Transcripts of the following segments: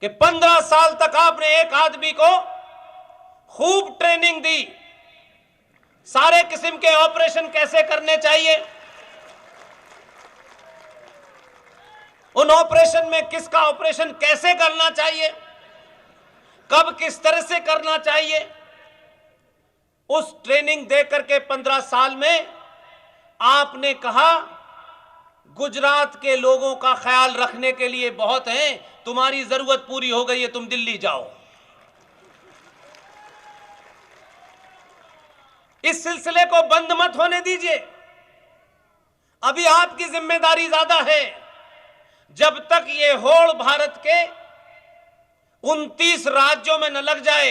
कि 15 साल तक आपने एक आदमी को खूब ट्रेनिंग दी, सारे किस्म के ऑपरेशन कैसे करने चाहिए, उन ऑपरेशन में किसका ऑपरेशन कैसे करना चाहिए, कब किस तरह से करना चाहिए, उस ट्रेनिंग दे करके 15 साल में आपने कहा गुजरात के लोगों का ख्याल रखने के लिए बहुत है, तुम्हारी जरूरत पूरी हो गई है, तुम दिल्ली जाओ। इस सिलसिले को बंद मत होने दीजिए, अभी आपकी जिम्मेदारी ज्यादा है। जब तक ये होड़ भारत के 29 राज्यों में न लग जाए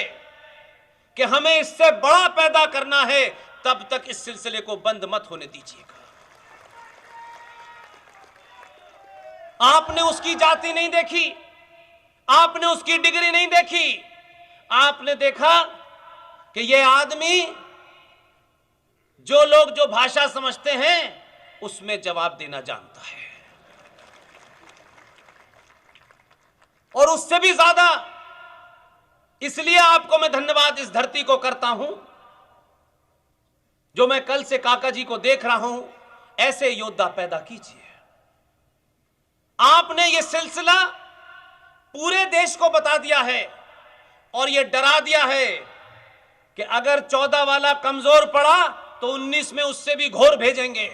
कि हमें इससे बड़ा पैदा करना है, तब तक इस सिलसिले को बंद मत होने दीजिएगा। आपने उसकी जाति नहीं देखी, आपने उसकी डिग्री नहीं देखी, आपने देखा कि ये आदमी जो लोग जो भाषा समझते हैं उसमें जवाब देना जानता है, और उससे भी ज्यादा इसलिए आपको मैं धन्यवाद इस धरती को करता हूं, जो मैं कल से काका जी को देख रहा हूं, ऐसे योद्धा पैदा कीजिए। आपने ये सिलसिला पूरे देश को बता दिया है और ये डरा दिया है कि अगर 14 वाला कमजोर पड़ा तो 19 में उससे भी घोर भेजेंगे।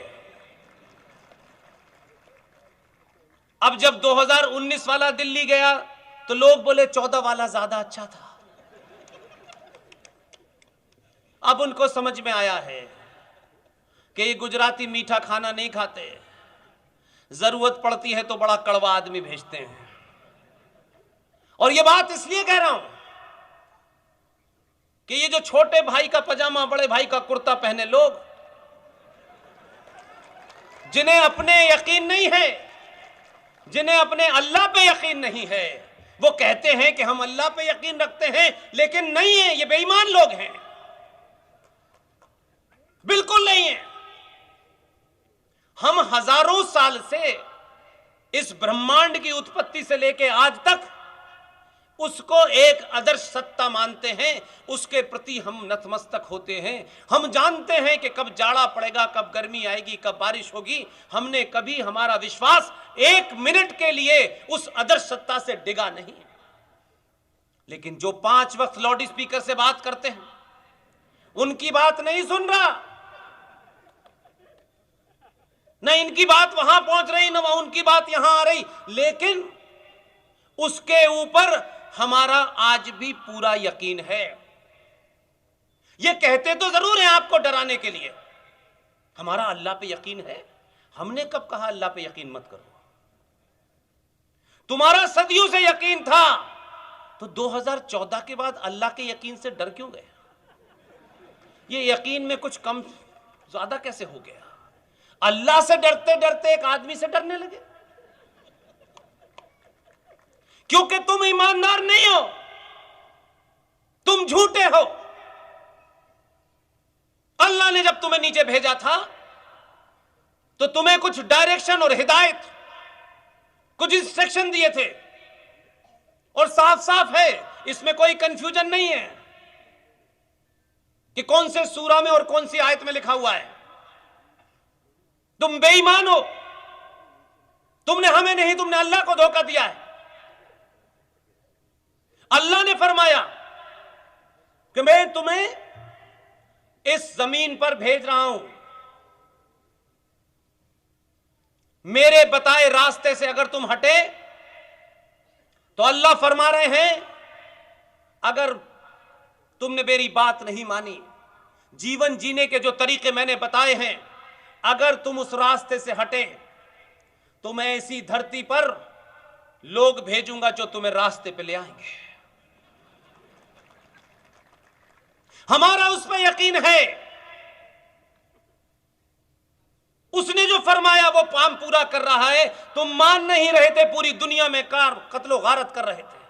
अब जब 2019 वाला दिल्ली गया तो लोग बोले 14 वाला ज्यादा अच्छा था। अब उनको समझ में आया है कि ये गुजराती मीठा खाना नहीं खाते, जरूरत पड़ती है तो बड़ा कड़वा आदमी भेजते हैं। और ये बात इसलिए कह रहा हूं कि ये जो छोटे भाई का पजामा बड़े भाई का कुर्ता पहने लोग, जिन्हें अपने यकीन नहीं है, जिन्हें अपने अल्लाह पे यकीन नहीं है, वो कहते हैं कि हम अल्लाह पे यकीन रखते हैं, लेकिन नहीं है, ये बेईमान लोग हैं, बिल्कुल नहीं है। हम हजारों साल से इस ब्रह्मांड की उत्पत्ति से लेकर आज तक उसको एक आदर्श सत्ता मानते हैं, उसके प्रति हम नतमस्तक होते हैं। हम जानते हैं कि कब जाड़ा पड़ेगा, कब गर्मी आएगी, कब बारिश होगी। हमने कभी हमारा विश्वास एक मिनट के लिए उस आदर्श सत्ता से डिगा नहीं। लेकिन जो 5 वक्त लाउड स्पीकर से बात करते हैं, उनकी बात नहीं सुन रहा, न इनकी बात वहां पहुंच रही, न उनकी बात यहां आ रही, लेकिन उसके ऊपर हमारा आज भी पूरा यकीन है। ये कहते तो जरूर हैं आपको डराने के लिए, हमारा अल्लाह पे यकीन है। हमने कब कहा अल्लाह पे यकीन मत करो? तुम्हारा सदियों से यकीन था, तो 2014 के बाद अल्लाह के यकीन से डर क्यों गए? ये यकीन में कुछ कम ज्यादा कैसे हो गया? अल्लाह से डरते डरते एक आदमी से डरने लगे, क्योंकि तुम ईमानदार नहीं हो, तुम झूठे हो। अल्लाह ने जब तुम्हें नीचे भेजा था तो तुम्हें कुछ डायरेक्शन और हिदायत, कुछ इंस्ट्रक्शन दिए थे, और साफ साफ है, इसमें कोई कंफ्यूजन नहीं है कि कौन से सूरा में और कौन सी आयत में लिखा हुआ है। तुम बेईमान हो, तुमने हमें नहीं, तुमने अल्लाह को धोखा दिया है। अल्लाह ने फरमाया कि मैं तुम्हें इस जमीन पर भेज रहा हूं, मेरे बताए रास्ते से अगर तुम हटे तो अल्लाह फरमा रहे हैं, अगर तुमने मेरी बात नहीं मानी, जीवन जीने के जो तरीके मैंने बताए हैं, अगर तुम उस रास्ते से हटे तो मैं इसी धरती पर लोग भेजूंगा जो तुम्हें रास्ते पे ले आएंगे। हमारा उस पर यकीन है, उसने जो फरमाया वो काम पूरा कर रहा है। तुम मान नहीं रहे थे, पूरी दुनिया में कत्लो गारत कर रहे थे,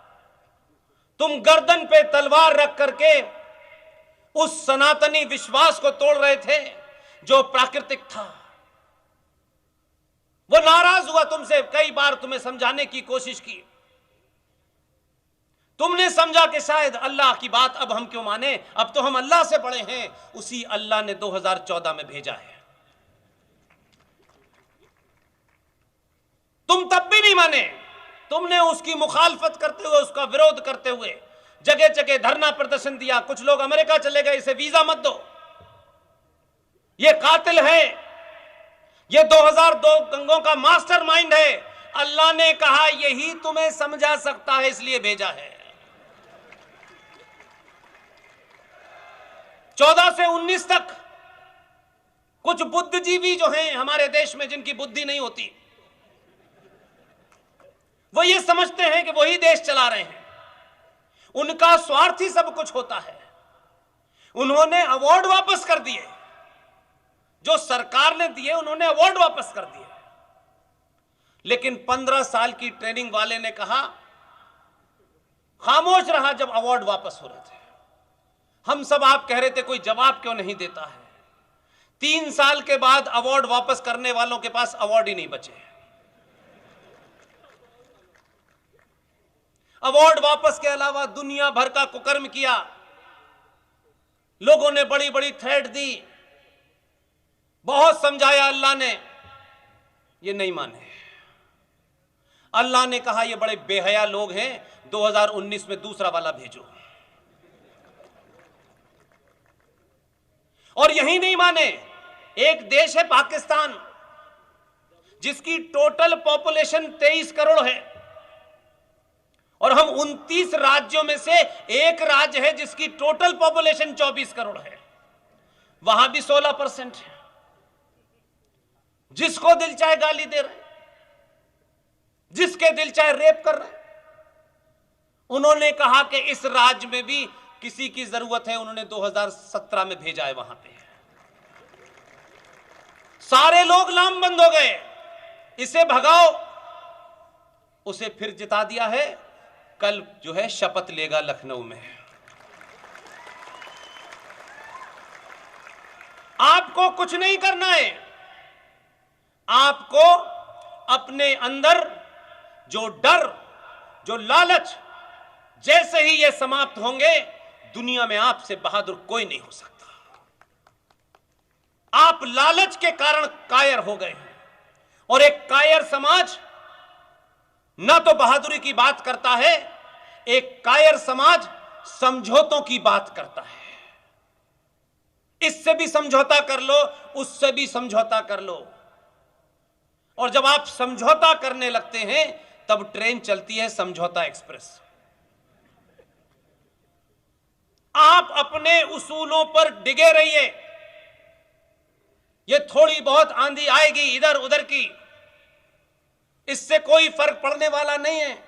तुम गर्दन पे तलवार रख करके उस सनातनी विश्वास को तोड़ रहे थे जो प्राकृतिक था। वो नाराज हुआ तुमसे, कई बार तुम्हें समझाने की कोशिश की, तुमने समझा कि शायद अल्लाह की बात अब हम क्यों माने, अब तो हम अल्लाह से बड़े हैं। उसी अल्लाह ने 2014 में भेजा है। तुम तब भी नहीं माने, तुमने उसकी मुखालफत करते हुए, उसका विरोध करते हुए जगह जगह धरना प्रदर्शन दिया। कुछ लोग अमेरिका चले गए, इसे वीजा मत दो, ये कातिल है, ये 2002 दंगों का मास्टरमाइंड है। अल्लाह ने कहा यही तुम्हें समझा सकता है, इसलिए भेजा है। 14 से 19 तक कुछ बुद्धिजीवी जो हैं हमारे देश में, जिनकी बुद्धि नहीं होती, वो ये समझते हैं कि वही देश चला रहे हैं, उनका स्वार्थ ही सब कुछ होता है। उन्होंने अवार्ड वापस कर दिए, जो सरकार ने दिए उन्होंने अवार्ड वापस कर दिए। लेकिन 15 साल की ट्रेनिंग वाले ने कहा, खामोश रहा जब अवार्ड वापस हो रहे थे। हम सब आप कह रहे थे कोई जवाब क्यों नहीं देता है। 3 साल के बाद अवार्ड वापस करने वालों के पास अवार्ड ही नहीं बचे। अवार्ड वापस के अलावा दुनिया भर का कुकर्म किया, लोगों ने बड़ी बड़ी थ्रेट दी, बहुत समझाया अल्लाह ने, ये नहीं माने। अल्लाह ने कहा ये बड़े बेहया लोग हैं, 2019 में दूसरा वाला भेजो। और यही नहीं माने, एक देश है पाकिस्तान, जिसकी टोटल पॉपुलेशन 23 करोड़ है, और हम 29 राज्यों में से एक राज्य है जिसकी टोटल पॉपुलेशन 24 करोड़ है, वहां भी 16% है। जिसको दिल चाहे गाली दे रहे, जिसके दिल चाहे रेप कर रहे। उन्होंने कहा कि इस राज्य में भी किसी की जरूरत है, उन्होंने 2017 में भेजा है वहां पे। सारे लोग लामबंद हो गए, इसे भगाओ, उसे फिर जिता दिया है। कल जो है शपथ लेगा लखनऊ में। आपको कुछ नहीं करना है, आपको अपने अंदर जो डर, जो लालच, जैसे ही ये समाप्त होंगे, दुनिया में आपसे बहादुर कोई नहीं हो सकता। आप लालच के कारण कायर हो गए हैं, और एक कायर समाज ना तो बहादुरी की बात करता है, एक कायर समाज समझौतों की बात करता है। इससे भी समझौता कर लो, उससे भी समझौता कर लो, और जब आप समझौता करने लगते हैं तब ट्रेन चलती है समझौता एक्सप्रेस। आप अपने उसूलों पर डिगे रहिए। ये थोड़ी बहुत आंधी आएगी इधर उधर की, इससे कोई फर्क पड़ने वाला नहीं है,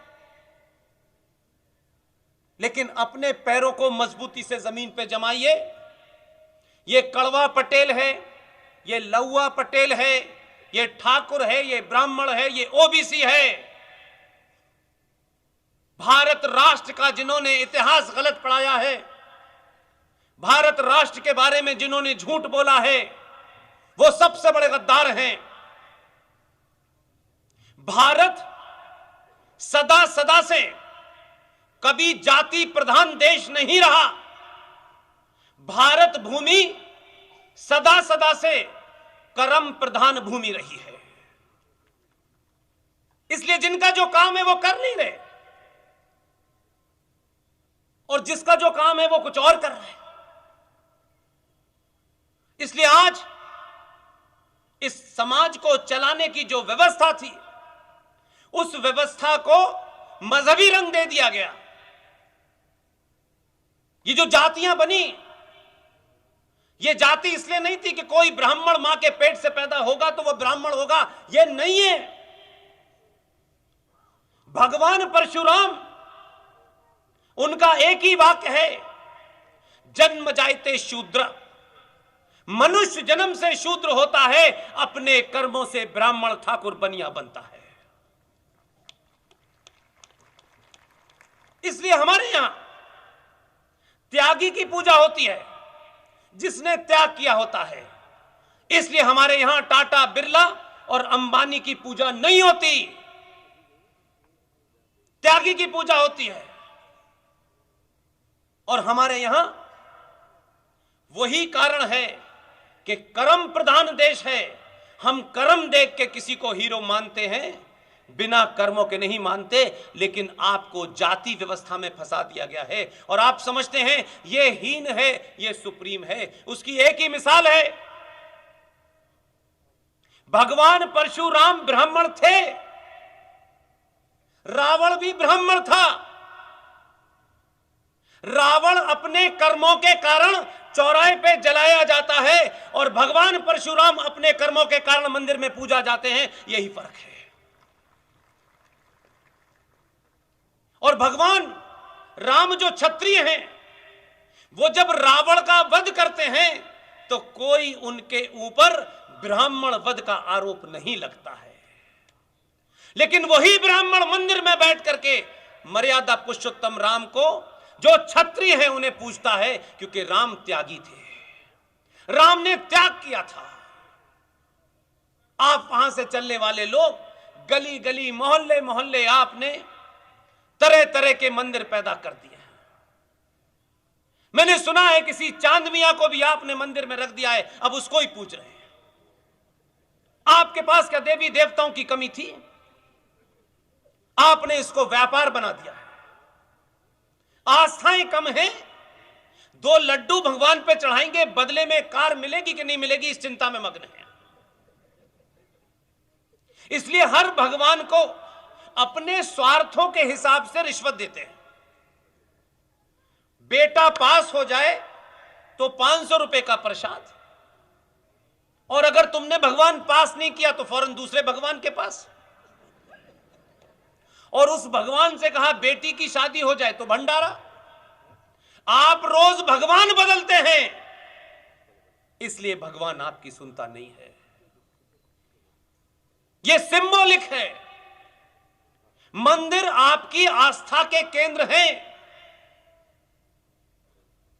लेकिन अपने पैरों को मजबूती से जमीन पे जमाइए। ये कड़वा पटेल है, ये लौवा पटेल है, ये ठाकुर है, ये ब्राह्मण है, ये ओबीसी है, भारत राष्ट्र का जिन्होंने इतिहास गलत पढ़ाया है, भारत राष्ट्र के बारे में जिन्होंने झूठ बोला है, वो सबसे बड़े गद्दार हैं। भारत सदा सदा से कभी जाति प्रधान देश नहीं रहा। भारत भूमि सदा सदा से कर्म प्रधान भूमि रही है। इसलिए जिनका जो काम है वो कर नहीं रहे, और जिसका जो काम है वो कुछ और कर रहे हैं। इसलिए आज इस समाज को चलाने की जो व्यवस्था थी, उस व्यवस्था को मजहबी रंग दे दिया गया। ये जो जातियां बनी, ये जाति इसलिए नहीं थी कि कोई ब्राह्मण मां के पेट से पैदा होगा तो वह ब्राह्मण होगा, ये नहीं है। भगवान परशुराम, उनका एक ही वाक्य है, जन्म जायते शूद्र, मनुष्य जन्म से शूद्र होता है, अपने कर्मों से ब्राह्मण ठाकुर बनिया बनता है। इसलिए हमारे यहां त्यागी की पूजा होती है, जिसने त्याग किया होता है। इसलिए हमारे यहां टाटा, बिरला और अंबानी की पूजा नहीं होती, त्यागी की पूजा होती है। और हमारे यहां वही कारण है कि कर्म प्रधान देश है। हम कर्म देख के किसी को हीरो मानते हैं, बिना कर्मों के नहीं मानते। लेकिन आपको जाति व्यवस्था में फंसा दिया गया है और आप समझते हैं ये हीन है, ये सुप्रीम है। उसकी एक ही मिसाल है, भगवान परशुराम ब्राह्मण थे, रावण भी ब्राह्मण था। रावण अपने कर्मों के कारण चौराहे पे जलाया जाता है और भगवान परशुराम अपने कर्मों के कारण मंदिर में पूजा जाते हैं। यही फर्क है। और भगवान राम जो क्षत्रिय हैं, वो जब रावण का वध करते हैं तो कोई उनके ऊपर ब्राह्मण वध का आरोप नहीं लगता है। लेकिन वही ब्राह्मण मंदिर में बैठ करके मर्यादा पुरुषोत्तम राम को, जो क्षत्रिय है, उन्हें पूजता है, क्योंकि राम त्यागी थे, राम ने त्याग किया था। आप वहां से चलने वाले लोग, गली गली मोहल्ले मोहल्ले आपने तरह तरह के मंदिर पैदा कर दिए। मैंने सुना है किसी चांद मियां को भी आपने मंदिर में रख दिया है, अब उसको ही पूज रहे हैं। आपके पास क्या देवी देवताओं की कमी थी? आपने इसको व्यापार बना दिया है। आस्थाएं कम हैं, 2 लड्डू भगवान पे चढ़ाएंगे, बदले में कार मिलेगी कि नहीं मिलेगी, इस चिंता में मग्न है। इसलिए हर भगवान को अपने स्वार्थों के हिसाब से रिश्वत देते हैं। बेटा पास हो जाए तो 500 रुपए का प्रसाद, और अगर तुमने भगवान पास नहीं किया तो फौरन दूसरे भगवान के पास, और उस भगवान से कहा बेटी की शादी हो जाए तो भंडारा। आप रोज भगवान बदलते हैं, इसलिए भगवान आपकी सुनता नहीं है। यह सिंबॉलिक है। मंदिर आपकी आस्था के केंद्र हैं।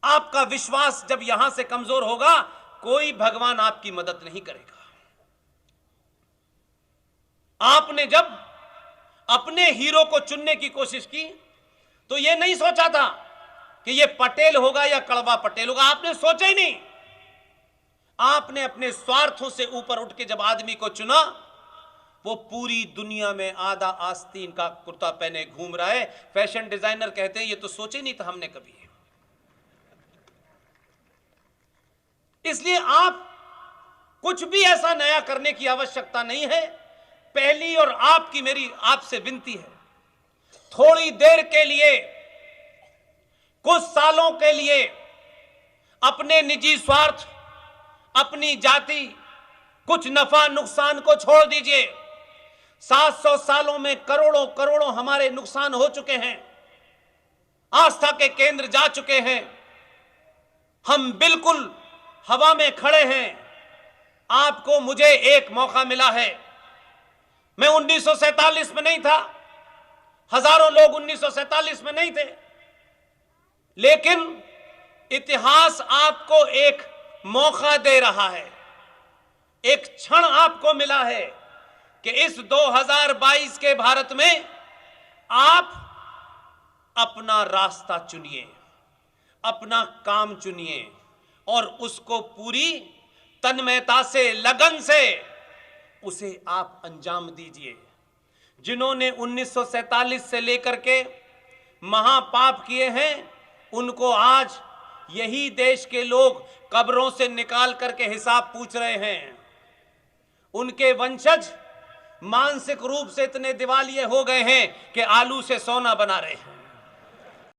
आपका विश्वास जब यहां से कमजोर होगा, कोई भगवान आपकी मदद नहीं करेगा। आपने जब अपने हीरो को चुनने की कोशिश की तो यह नहीं सोचा था कि यह पटेल होगा या कड़वा पटेल होगा। आपने सोचा ही नहीं। आपने अपने स्वार्थों से ऊपर उठ के जब आदमी को चुना, वो पूरी दुनिया में आधा आस्तीन का कुर्ता पहने घूम रहा है। फैशन डिजाइनर कहते हैं ये तो सोचे नहीं था हमने कभी। इसलिए आप कुछ भी ऐसा नया करने की आवश्यकता नहीं है। पहली और आपकी मेरी आपसे विनती है, थोड़ी देर के लिए, कुछ सालों के लिए अपने निजी स्वार्थ, अपनी जाति, कुछ नफा नुकसान को छोड़ दीजिए। 700 सालों में करोड़ों करोड़ों हमारे नुकसान हो चुके हैं, आस्था के केंद्र जा चुके हैं, हम बिल्कुल हवा में खड़े हैं। आपको मुझे एक मौका मिला है। मैं 1947 में नहीं था, हजारों लोग 1947 में नहीं थे, लेकिन इतिहास आपको एक मौका दे रहा है। एक क्षण आपको मिला है कि इस 2022 के भारत में आप अपना रास्ता चुनिए, अपना काम चुनिए और उसको पूरी तन्मयता से, लगन से उसे आप अंजाम दीजिए। जिन्होंने 1947 से लेकर के महापाप किए हैं, उनको आज यही देश के लोग कब्रों से निकाल करके हिसाब पूछ रहे हैं। उनके वंशज मानसिक रूप से इतने दिवालिये हो गए हैं कि आलू से सोना बना रहे हैं।